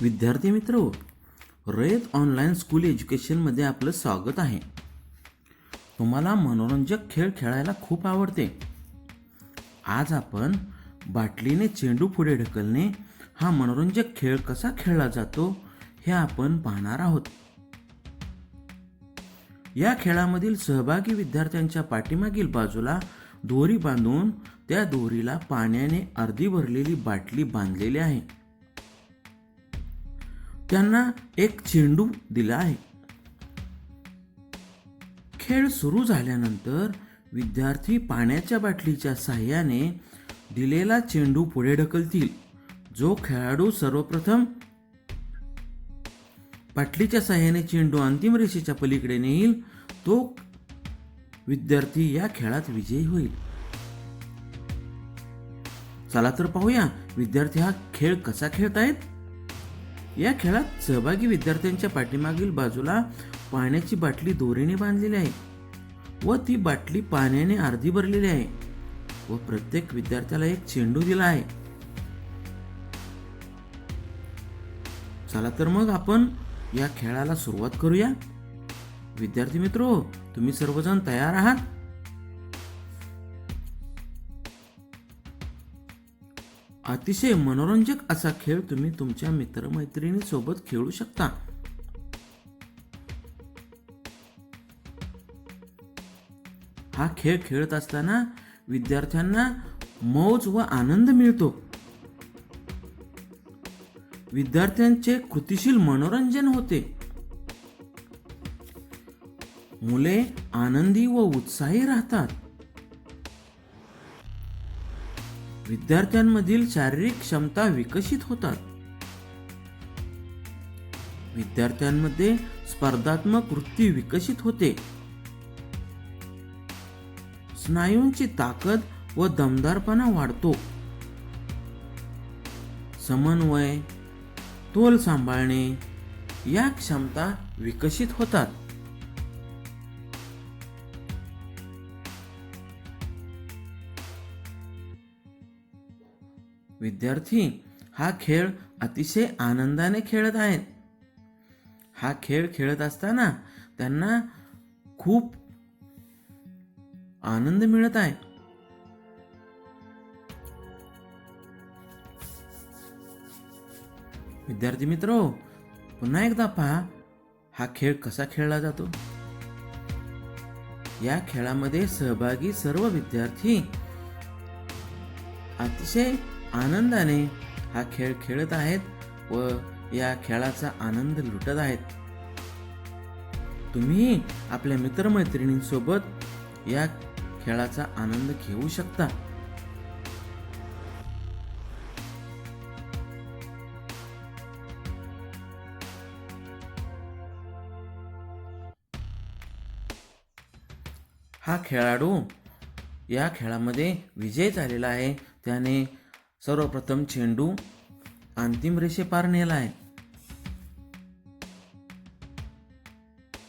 विद्यार्थी मित्र, रयत online school एज्युकेशनमध्ये आपलं स्वागत आहे. तुम्हाला मनोरंजक खेळ खेळायला खूप आवडते. आज आपण बाटलीने चेंडू पुढे ढकलणे हा मनोरंजक खेळ कसा खेळला जातो हे आपण पाहणार आहोत. या खेळामधील सहभागी विद्यार्थ्यांच्या पाठीमागील बाजूला दोरी बांधून त्या दोरीला पाण्याने अर्धी भरलेली बाटली बांधलेली आहे. त्यांना एक चेंडू दिला आहे. खेळ सुरू झाल्यानंतर विद्यार्थी पाण्याच्या बाटलीच्या साहाय्याने दिलेला चेंडू पुढे ढकलतील. जो खेळाडू सर्वप्रथम बाटलीच्या साहाय्याने चेंडू अंतिम रेषेच्या पलीकडे नेईल तो विद्यार्थी या खेळात विजयी होईल. चला तर पाहूया विद्यार्थी हा खेळ कसा खेळतायत. या खेळात सहभागी विद्यार्थ्यांच्या पाठीमागील बाजूला पाण्याची बाटली दोरीने बांधलेली आहे व ती बाटली पाण्याने अर्धी भरलेली आहे व प्रत्येक विद्यार्थ्याला एक चेंडू दिला आहे. चला तर मग आपण या खेळाला सुरुवात करूया. विद्यार्थी मित्रो, तुम्ही सर्वजण तयार आहात? अतिशय मनोरंजक असा खेळ तुम्ही तुमच्या मित्रमैत्रिणी सोबत खेळू शकता. हा खेळ खेळत असताना विद्यार्थ्यांना मौज व आनंद मिळतो. विद्यार्थ्यांचे कृतिशील मनोरंजन होते. मुले आनंदी व उत्साही राहतात. विद्यार्थ्यांमधील शारीरिक क्षमता विकसित होतात. विद्यार्थ्यांमध्ये स्पर्धात्मक वृत्ती विकसित होते. स्नायूंची ताकद व दमदारपणा वाढतो. समन्वय, तोल सांभाळणे या क्षमता विकसित होतात. विद्यार्थी हा खेळ अतिशय आनंदाने खेळत आहेत. हा खेळ खेळत असताना त्यांना खूप आनंद मिळत आहे. विद्यार्थी मित्रो, पुन्हा एकदा पहा हा खेळ कसा खेळला जातो. या खेळामध्ये सहभागी सर्व विद्यार्थी अतिशय आनंदाने हा खेळ खेळत आहेत व या खेळाचा आनंद लुटत आहेत. तुम्ही आपल्या मित्रमैत्रिणींसोबत या खेळाचा आनंद घेऊ शकता. हा खेळाडू या खेळामध्ये विजय झालेला आहे. त्याने सर्वप्रथम चेंडू अंतिम रेषेपार नेला आहे.